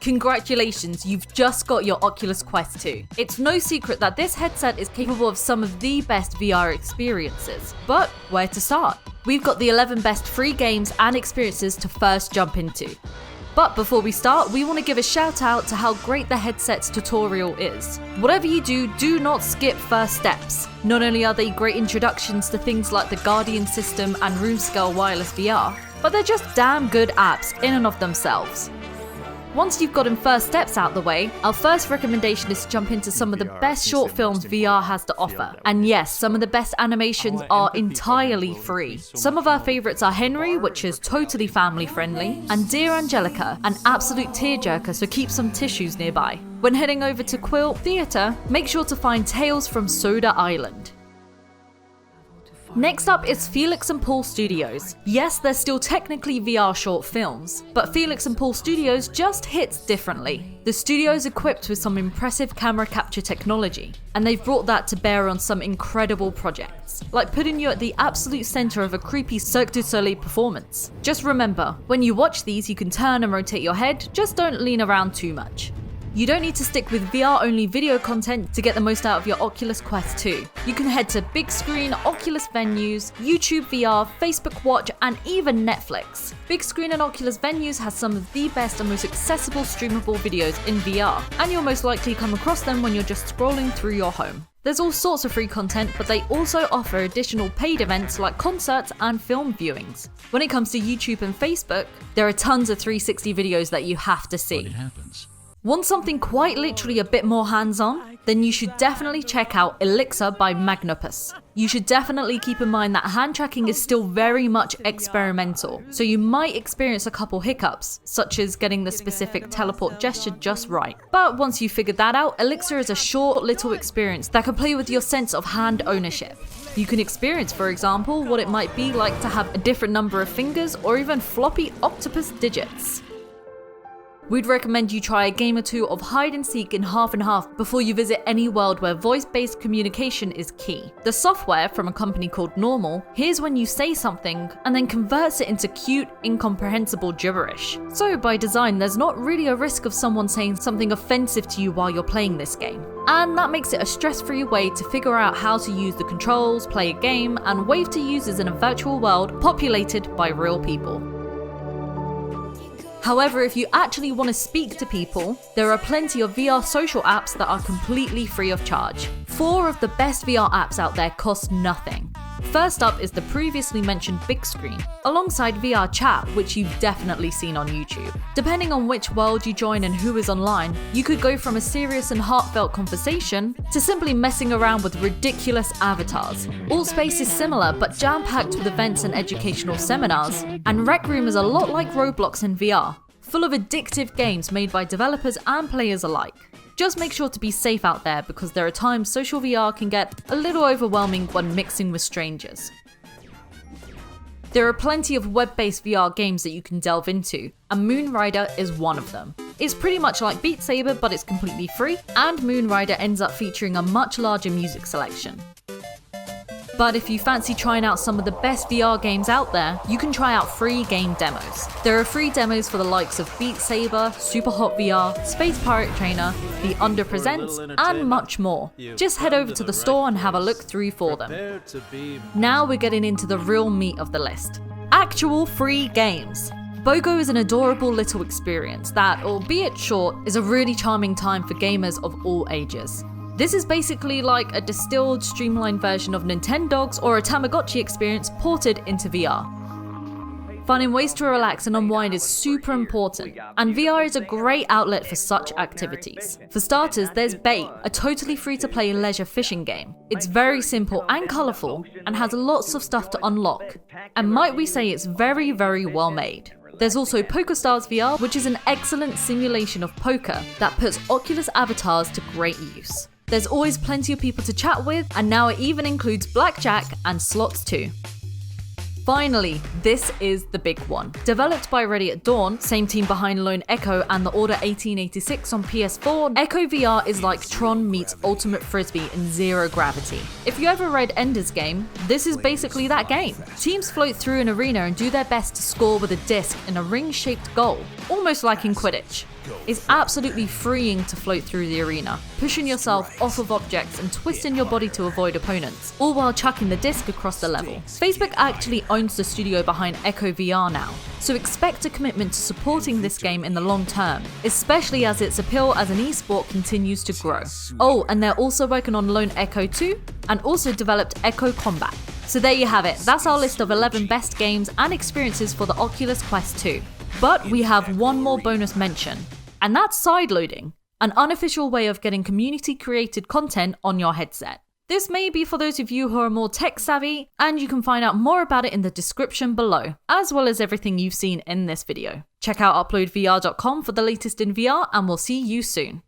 Congratulations, you've just got your Oculus Quest 2. It's no secret that this headset is capable of some of the best VR experiences. But where to start? We've got the 11 best free games and experiences to first jump into. But before we start, we want to give a shout out to how great the headset's tutorial is. Whatever you do not skip first steps. Not only are they great introductions to things like the Guardian system and room scale wireless VR, but they're just damn good apps in and of themselves. Once you've gotten first steps out the way, our first recommendation is to jump into some of the best short films VR has to offer. And yes, some of the best animations are entirely free. Some of our favourites are Henry, which is totally family friendly, and Dear Angelica, an absolute tearjerker, so keep some tissues nearby. When heading over to Quill Theatre, make sure to find Tales from Soda Island. Next up is FELIX and Paul Studios. Yes, they're still technically VR short films, but FELIX and Paul Studios just hits differently. The studio is equipped with some impressive camera capture technology, and they've brought that to bear on some incredible projects, like putting you at the absolute center of a creepy Cirque du Soleil performance. Just remember, when you watch these you can turn and rotate your head, just don't lean around too much. You don't need to stick with VR-only video content to get the most out of your Oculus Quest 2. You can head to big screen Oculus venues, YouTube VR, Facebook Watch, and even Netflix. Big screen and Oculus venues has some of the best and most accessible streamable videos in VR, and you'll most likely come across them when you're just scrolling through your home. There's all sorts of free content, but they also offer additional paid events like concerts and film viewings. When it comes to YouTube and Facebook, there are tons of 360 videos that you have to see. Want something quite literally a bit more hands-on? Then you should definitely check out Elixir by Magnopus. You should definitely keep in mind that hand tracking is still very much experimental, so you might experience a couple hiccups, such as getting the specific teleport gesture just right. But once you've figured that out, Elixir is a short little experience that can play with your sense of hand ownership. You can experience, for example, what it might be like to have a different number of fingers or even floppy octopus digits. We'd recommend you try a game or two of hide and seek in half and half before you visit any world where voice-based communication is key. The software from a company called Normal hears when you say something and then converts it into cute, incomprehensible gibberish. So by design, there's not really a risk of someone saying something offensive to you while you're playing this game. And that makes it a stress-free way to figure out how to use the controls, play a game, and wave to users in a virtual world populated by real people. However, if you actually want to speak to people, there are plenty of VR social apps that are completely free of charge. 4 of the best VR apps out there cost nothing. First up is the previously mentioned Big Screen, alongside VR Chat, which you've definitely seen on YouTube. Depending on which world you join and who is online, you could go from a serious and heartfelt conversation to simply messing around with ridiculous avatars. Alt Space is similar, but jam-packed with events and educational seminars, and Rec Room is a lot like Roblox in VR, full of addictive games made by developers and players alike. Just make sure to be safe out there, because there are times social VR can get a little overwhelming when mixing with strangers. There are plenty of web-based VR games that you can delve into, and Moon Rider is one of them. It's pretty much like Beat Saber, but it's completely free, and Moon Rider ends up featuring a much larger music selection. But if you fancy trying out some of the best VR games out there, you can try out free game demos. There are free demos for the likes of Beat Saber, Super Hot VR, Space Pirate Trainer, The Under Presents, and much more. Just head over to the store and have a look through for them. Now we're getting into the real meat of the list. Actual free games. BOGO is an adorable little experience that, albeit short, is a really charming time for gamers of all ages. This is basically like a distilled, streamlined version of Nintendogs or a Tamagotchi experience ported into VR. Finding ways to relax and unwind is super important, and VR is a great outlet for such activities. For starters, there's Bait, a totally free-to-play leisure fishing game. It's very simple and colourful, and has lots of stuff to unlock, and might we say it's very, very well made. There's also PokerStars VR, which is an excellent simulation of poker that puts Oculus avatars to great use. There's always plenty of people to chat with, and now it even includes blackjack and slots too. Finally, this is the big one. Developed by Ready at Dawn, same team behind Lone Echo and the Order 1886 on PS4, Echo VR is like Tron meets Ultimate Frisbee in zero gravity. If you ever read Ender's Game, this is basically that game. Teams float through an arena and do their best to score with a disc in a ring-shaped goal, almost like in Quidditch. It's absolutely freeing to float through the arena, pushing yourself off of objects and twisting your body to avoid opponents, all while chucking the disc across the level. Facebook actually owns the studio behind WEBVR now, so expect a commitment to supporting this game in the long term, especially as its appeal as an esport continues to grow. Oh, and they're also working on Lone Echo 2, and also developed Echo Combat. So there you have it, that's our list of 11 best games and experiences for the Oculus Quest 2. But we have one more bonus mention, and that's sideloading, an unofficial way of getting community-created content on your headset. This may be for those of you who are more tech-savvy, and you can find out more about it in the description below, as well as everything you've seen in this video. Check out UploadVR.com for the latest in VR, and we'll see you soon.